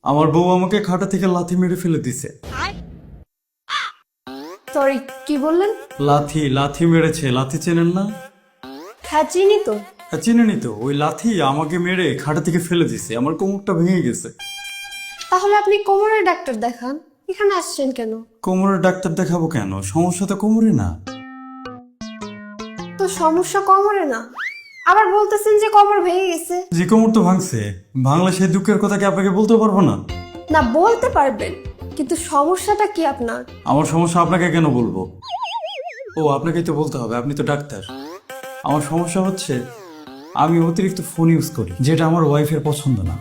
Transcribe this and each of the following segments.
আমার বউ আমাকে খাটা থেকে লাথি মেরে ফেলে দিছে। সরি, কি বললেন? লাথি লাথি মেরেছে। লাথি চেনেন না? হ্যাঁ, চিনি তো। হ্যাঁ, চিনেনি তো? ওই লাথি আমাকে মেরে খাটা থেকে ফেলে দিছে, আমার কোমরটা ভেঙে গেছে। তাহলে আপনি কোমরের ডাক্তার দেখান। এখানে আসছেন কেন? কোমরের ডাক্তার দেখাবো কেন? সমস্যা তো কোমরে না। তো সমস্যা কোমরে না, আবার বলতেছেন যে কোমর ভেঙে গেছে। যে কোমর তো ভাঙছে, ভাঙলে সেই দুঃখের কথা কি আপনাকে বলতে পারবো না? না, বলতে পারবেন, কিন্তু সমস্যাটা কি আপনার? আমার সমস্যা আপনাকে কেন বলবো? ও, আপনাকেই তো বলতে হবে, আপনি তো ডাক্তার। আমার সমস্যা হচ্ছে আমি অতিরিক্ত ফোন ইউজ করি, যেটা আমার ওয়াইফের পছন্দ না।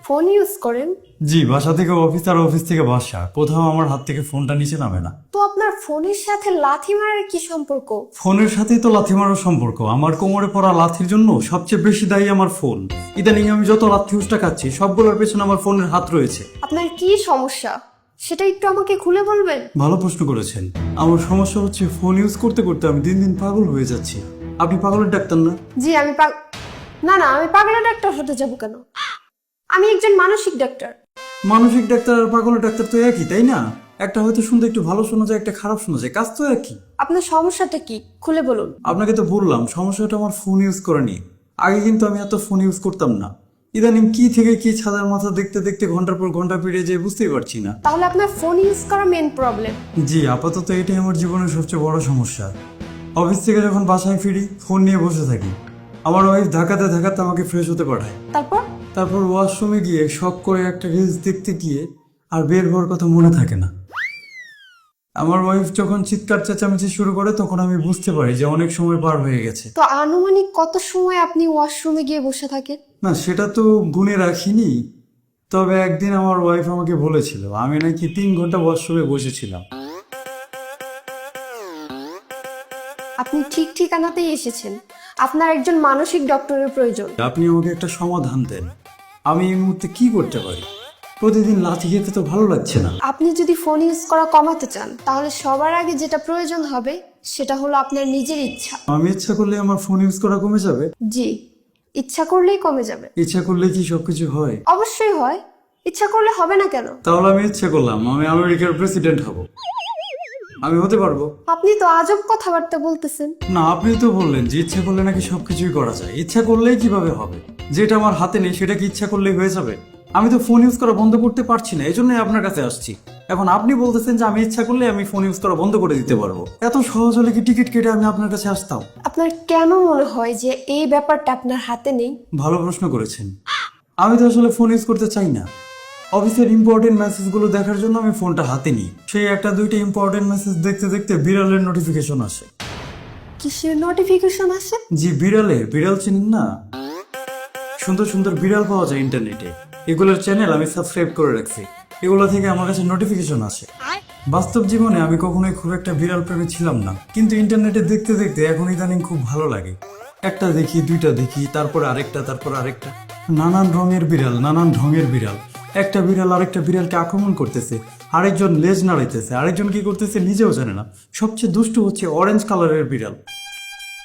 ফোন ইউজ করেন? জি, বাসা থেকে অফিস আর অফিস থেকে বাসা, কোথাও আমার হাত থেকে ফোনটা নিচে নামে না। তো আপনার ফোনের সাথে লাথি মারার কি সম্পর্ক? ফোনের সাথেই তো লাথি মারার সম্পর্ক। আমার কোমরে পড়া লাথির জন্য সবচেয়ে বেশি দায়ী আমার ফোন। ইদানিং আমি যত লাথি উষ্টা খাচ্ছি সবগুলোর পেছনে আমার ফোনের হাত রয়েছে। আপনার কি সমস্যা সেটা একটু আমাকে খুলে বলবেন? ভালো প্রশ্ন করেছেন। আমার সমস্যা হচ্ছে ফোন ইউজ করতে করতে আমি দিন দিন পাগল হয়ে যাচ্ছি। আপনি পাগলের ডাক্তার না? জি, আমি না না, আমি পাগলের ডাক্তার হতে যাব কেন? আমি একজন মানসিক ডাক্তার। মানসিক ডাক্তার আর পাগলের ডাক্তার তো একই, তাই না? একটা হয়তো শুনতে একটু ভালো শোনা যায়, একটা খারাপ শোনা যায়, কাজ তো একই। আপনার সমস্যাটা কি খুলে বলুন। আপনাকে তো বললাম সমস্যাটা আমার ফোন ইউজ করে নিয়ে। আগে কিন্তু আমি এত ফোন ইউজ করতাম না। ইদানিং কি থেকে কি ছাদের মাথা দেখতে দেখতে ঘন্টার পর ঘন্টা পেরিয়ে যেয়ে বুঝতেই পারছি না। তাহলে আপনার ফোন ইউজ করা মেন প্রবলেম। জি, আপাতত এটাই আমার জীবনের সবচেয়ে বড় সমস্যা। অফিস থেকে যখন বাসায় ফিরি ফোন নিয়ে বসে থাকি। আমার ওয়াইফ ধাক্কাতে ধাক্কাতে আমাকে ফ্রেশ হতে পাঠায়। তারপর ওয়াশরুমে গিয়ে শখ করে একটা রিলস দেখতে গিয়ে আর বের হওয়ার কথা মনে থাকে না। আমার ওয়াইফ যখন চিৎকার চেঁচামেচি শুরু করে তখন আমি বুঝতে পারি যে অনেক সময় পার হয়ে গেছে। তো আনুমানিক কত সময় আপনি ওয়াশরুমে গিয়ে বসে থাকেন? না, সেটা তো গুণে রাখিনি। তবে একদিন আমার ওয়াইফ আমাকে বলেছিল আমি নাকি 3 ঘন্টা ওয়াশরুমে বসেছিলাম। আপনি ঠিক ঠিকানাতেই এসেছেন। আপনার একজন মানসিক ডক্টরের প্রয়োজন। আপনি আমাকে একটা সমাধান দেন। আমি এই মুহূর্তে কি করতে পারি? প্রতিদিন লাথি খেতে তো ভালো লাগছে না। আপনি যদি ফোন ইউজ করা কমাতে চান তাহলে সবার আগে যেটা প্রয়োজন হবে সেটা হলো আপনার নিজের ইচ্ছা। আমি ইচ্ছা করলে আমার ফোন ইউজ করা কমে যাবে? জি, ইচ্ছা করলেই কমে যাবে। ইচ্ছা করলে কি সবকিছু হয়? অবশ্যই হয়, ইচ্ছা করলে হবে না কেন? তাহলে আমি ইচ্ছা করলাম আমি আমেরিকার প্রেসিডেন্ট হব, আমি হতে পারবো? আপনি তো আজব কথাবার্তা বলতেছেন। না, আপনি তো বললেন যে ইচ্ছা করলে নাকি সবকিছুই করা যায়। ইচ্ছা করলেই কিভাবে হবে? যেটা আমার হাতে নেই সেটা কি ইচ্ছা করলেই হয়ে যাবে? আমি তো ফোন ইউজ করা বন্ধ করতে পারছি না, এজন্যই আপনার কাছে আসছি। এখন আপনি বলতেছেন যে আমি ইচ্ছা করলে আমি ফোন ইউজ করা বন্ধ করে দিতে পারবো। এত সহজ হলে কি টিকিট কেটে আমি আপনার কাছে আসতাম? আপনার কেন মনে হয় যে এই ব্যাপারটা আপনার হাতে নেই? ভালো প্রশ্ন করেছেন। আমি তো আসলে ফোন ইউজ করতে চাই না। অফিসের ইম্পর্টেন্ট মেসেজগুলো দেখার জন্য আমি ফোনটা হাতে নিই। সেই একটা দুইটা ইম্পর্টেন্ট মেসেজ দেখতে দেখতে বিড়ালের নোটিফিকেশন আসে। কিসের নোটিফিকেশন আসে? জি, বিড়ালের। বিড়াল চিনেন না? সুন্দর সুন্দর বিড়াল পাওয়া যায় ইন্টারনেটে। এগুলোর চ্যানেল আমি সাবস্ক্রাইব করে রাখছি। এগুলো থেকে আমার কাছে নোটিফিকেশন আসে। বাস্তব জীবনে আমি কখনোই খুব একটা বিড়াল প্রেমী ছিলাম না, কিন্তু ইন্টারনেটে দেখতে দেখতে এখন ইদানিং খুব ভালো লাগে। একটা দেখি, দুইটা দেখি, তারপর আরেকটা, তারপর আরেকটা। নানান রঙের বিড়াল, নানান ঢঙের বিড়াল। একটা বিড়াল আরেকটা বিড়ালকে আক্রমণ করতেছে, আরেকজন লেজ নাড়াইতেছে, আরেকজন কি করতেছে নিজেও জানে না। সবচেয়ে দুষ্ট হচ্ছে অরেঞ্জ কালারের বিড়াল।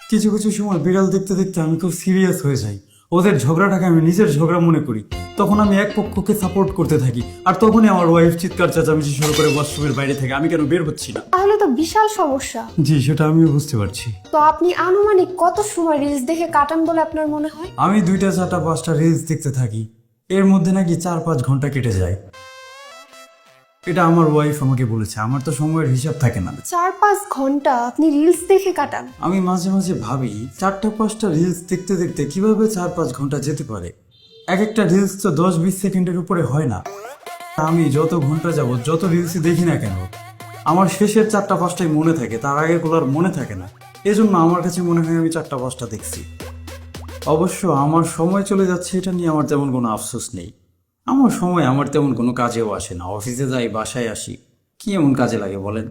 কিছু কিছু সময় বিড়াল দেখতে দেখতে আমি খুব সিরিয়াস হয়ে যাই। ওদের ঝগড়াটাকে আমি নিজের ঝগড়া মনে করি। তখন আমি এক পক্ষকে সাপোর্ট করতে থাকি, আর তখনই আমার ওয়াইফ চিৎকার চেঁচামেচি শুরু করে ওয়াশরুমের বাইরে থেকে আমি কেন বের হচ্ছি না। তাহলে তো বিশাল সমস্যা। জি, সেটা আমিও বুঝতে পারছি। তো আপনি আনুমানিক কত সময় রিলস দেখে কাটান বলে আপনার মনে হয়? আমি 2টা 4টা 5টা রিলস দেখতে থাকি, এর মধ্যে নাকি 4-5 ঘন্টা কেটে যায়। এটা আমার ওয়াইফ আমাকে বলেছে, আমার তো সময়ের হিসাব থাকে না। 4-5 ঘন্টা আপনি রিলস দেখে কাটান? আমি মাঝে মাঝে ভাবি 4টা 5টা রিলস দেখতে দেখতে কিভাবে 4-5 ঘন্টা যেতে পারে। এক একটা রিলস তো 10-20 সেকেন্ডের উপরে হয় না। আমি যত ঘন্টা যাব যত রিলসই দেখি না কেন আমার শেষের 4টা 5টাই মনে থাকে, তার আগেগুলোর মনে থাকে না। এজন্য আমার কাছে মনে হয় আমি 4টা 5টা দেখছি। অবশ্য আমার সময় চলে যাচ্ছে এটা নিয়ে আমার তেমন কোনো আফসোস নেই। আমার সময় আমার তেমন কোনো কাজেও আসে না। অফিসে যাই, বাসায় আসি, কি এমন কাজে লাগে বলেন?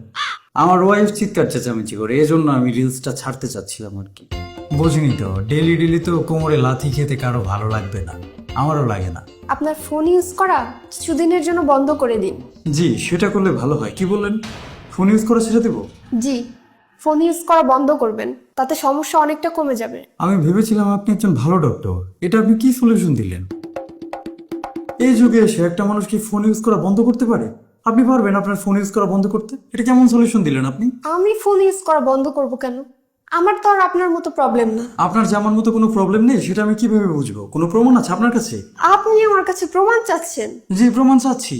আমার ওয়াইফ চিৎকার চেঁচামেচি করে, এজন্য আমি রিলসটা ছাড়তে চাচ্ছিলাম আর কি। বুঝিনি তো, ডেলি ডেলি তো কোমরে লাথি খেতে কারো ভালো লাগবে না, আমারও লাগে না। আপনার ফোন ইউজ করা কিছুদিনের জন্য বন্ধ করে দিন। জি, সেটা করলে ভালো হয়। কি বললেন? ফোন ইউজ করা ছেড়ে দেবো? জি, ফোন ইউজ করা বন্ধ করবেন, তাতে সমস্যা অনেকটা কমে যাবে। আমি ভেবেছিলাম আপনি একজন ভালো ডক্টর, এটা আপনি কি সলিউশন দিলেন? এই যুগে এসে একটা মানুষ কি ফোন ইউজ করা বন্ধ করতে পারে? আপনি পারবেন আপনার ফোন ইউজ করা বন্ধ করতে? এটা কেমন সলিউশন দিলেন আপনি? আমি ফোন ইউজ করা বন্ধ করব কেন? আমার তো আর আপনার মতো প্রবলেম না। আপনার যেমন মতো কোনো প্রবলেম নেই সেটা আমি কিভাবে বুঝবো? কোনো প্রমাণ আছে আপনার কাছে? আপনি আমার কাছে প্রমাণ চাচ্ছেন? জি, প্রমাণ চাচ্ছি।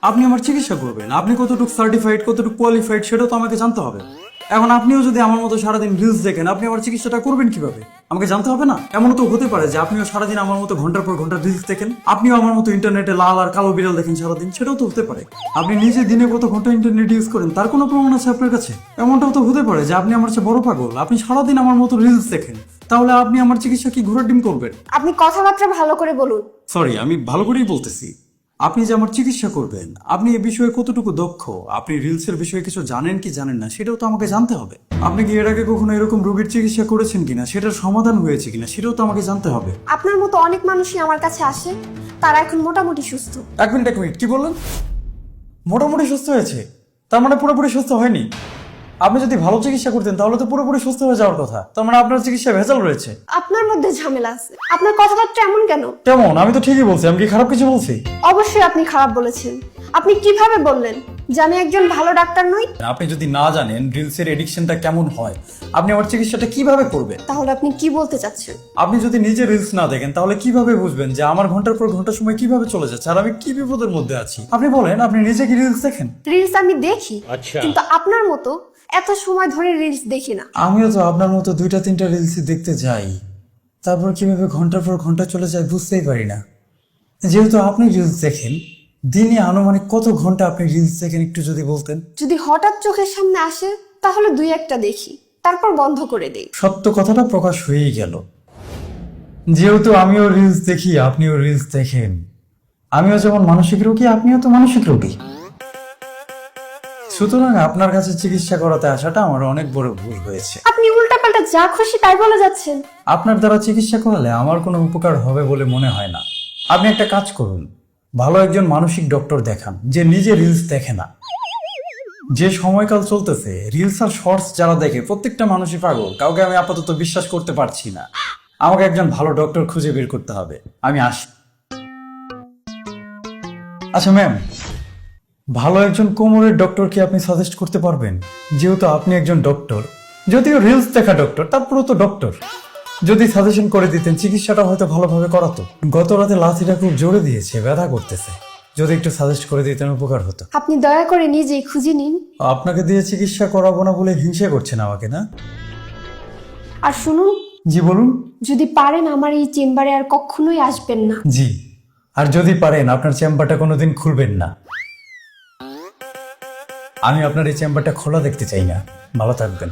আপনি আমার চিকিৎসা করবেন, আপনি কতটুকু সার্টিফাইড, কতটুকু কোয়ালিফাইড সেটাও তো আমাকে জানতে হবে। এখন আপনিও যদি আমার মতো সারাদিন রিলস দেখেন, আপনি আমার চিকিৎসাটা করবেন কিভাবে? আমাকে জানতে হবে না? এমন তো হতে পারে যে আপনিও সারাদিন আমার মতো ঘন্টার পর ঘন্টা রিলস দেখেন, আপনিও আমার মতো ইন্টারনেটে লাল আর কালো বিড়াল দেখেন সারাদিন, সেটাও তো হতে পারে। আপনি নিজে দিনে কত ঘন্টা ইন্টারনেট ইউজ করেন তার কোনো প্রমাণ আছে আপনার কাছে? এমনটাও তো হতে পারে যে আপনি আমার চেয়ে বড় পাগল, আপনি সারাদিন আমার মতো রিলস দেখেন, তাহলে আপনি আমার চিকিৎসা কি ঘোড়ার ডিম করবেন? আপনি কথাবার্তা ভালো করে বলুন। সরি, আমি ভালো করেই বলতেছি। আপনি যে আমার চিকিৎসা করবেন, আপনি এ বিষয়ে কতটুকু দক্ষ, আপনি রিলসের বিষয়ে কিছু জানেন কি জানেন না সেটাও তো আমাকে জানতে হবে। আপনি কি এর আগে কখনো এরকম রোগীর চিকিৎসা করেছেন কিনা, সেটার সমাধান হয়েছে কিনা সেটাও তো আমাকে জানতে হবে। আপনার মতো অনেক মানুষই আমার কাছে আসে, তারা এখন মোটামুটি সুস্থ। এক মিনিট কি বললেন? মোটামুটি সুস্থ হয়েছে? তার মানে পুরোপুরি সুস্থ হয়নি? আপনি যদি ভালো চিকিৎসা করতেন তাহলে তো পুরোপুরি সুস্থ হয়ে যাওয়ার কথা। তার মানে আপনার চিকিৎসা ভেজাল রয়েছে। আপনার মধ্যে ঝামেলা আছে। আপনার কথাবার্তা এমন কেন? কেমন? আমি তো ঠিকই বলছি, আমি কি খারাপ কিছু বলছি? অবশ্যই আপনি খারাপ বলেছেন। আপনি কিভাবে বললেন যে আমি একজন ভালো ডাক্তার নই? আপনি যদি না জানেন রিলসের এডিকশনটা কেমন হয়, আপনি আমার চিকিৎসাটা কিভাবে করবেন? তাহলে আপনি কি বলতে চাচ্ছেন? আপনি যদি নিজে রিলস না দেখেন তাহলে কিভাবে বুঝবেন যে আমার ঘন্টার পর ঘন্টা সময় কিভাবে চলে যাচ্ছে আর আমি কি বিপদের মধ্যে আছি? আপনি বলেন, আপনি নিজে কি রিলস দেখেন? রিলস আমি দেখি, কিন্তু আপনার মতো এত সময় ধরে রিলস দেখি না। আমিও তো আপনার মতো 2-3টা রিলসই দেখতে যাই, তারপর কিভাবে ঘন্টার পর ঘন্টা চলে যায় বুঝতেই পারি না। যেহেতু আপনি রিলস দেখেন, দিনে আনুমানিক কত ঘন্টা আপনি রিলস দেখেন একটু যদি বলতেন? যদি হঠাৎ চোখের সামনে আসে তাহলে দুই একটা দেখি, তারপর বন্ধ করে দেই। সত্য কথাটা প্রকাশ হয়েই গেল। যেহেতু আমিও রিলস দেখি, আপনিও রিলস দেখেন, আমিও যেমন মানসিক রোগী, আপনিও তো মানসিক রোগী। সুতরাং আপনার কাছে চিকিৎসা করাতে আসাটা আমার অনেক বড় ভুল হয়েছে। আপনি উল্টাপাল্টা যা খুশি তাই বলে যাচ্ছেন। আপনার দ্বারা চিকিৎসা করালে আমার কোনো উপকার হবে বলে মনে হয় না। আপনি একটা কাজ করুন, ভালো একজন মানসিক ডক্টর দেখান যে নিজে রিলস দেখে না। যে সময়কাল চলতেছে, রিলস আর শর্টস যারা দেখে প্রত্যেকটা মানুষই পাগল, কাউকে আমি আপাতত বিশ্বাস করতে পারছি না। আমাকে একজন ভালো ডক্টর খুঁজে বের করতে হবে। আমি আসি। আচ্ছা ম্যাম, ভালো একজন কোমরের ডক্টর কি আপনি সাজেস্ট করতে পারবেন? যেহেতু আপনি একজন ডক্টর, যদিও রিলস দেখা ডক্টর, তারপরেও তো ডক্টর। যদি সাজেশন করে দিতেন চিকিৎসাটা হয়তো ভালোভাবে করাতো। গত রাতে লাথিটা খুব জোরে দিয়েছে, ব্যথা করতেছে। যদি একটু সাজেস্ট করে দিতেন উপকার হতো। আপনি দয়া করে নিজেই খুঁজে নিন। আপনাকে দিয়ে চিকিৎসা করাবো না বলে হিংসা করছেন আমাকে, না? আর শুনুন, জি বলুন। যদি পারেন আমার এই চেম্বারে আর কখনোই আসবেন না। জি, আর যদি পারেন আপনার চেম্বারটা কোনোদিন খুলবেন না। আমি আপনার এই চেম্বারটা খোলা দেখতে চাই না। ভালো থাকবেন।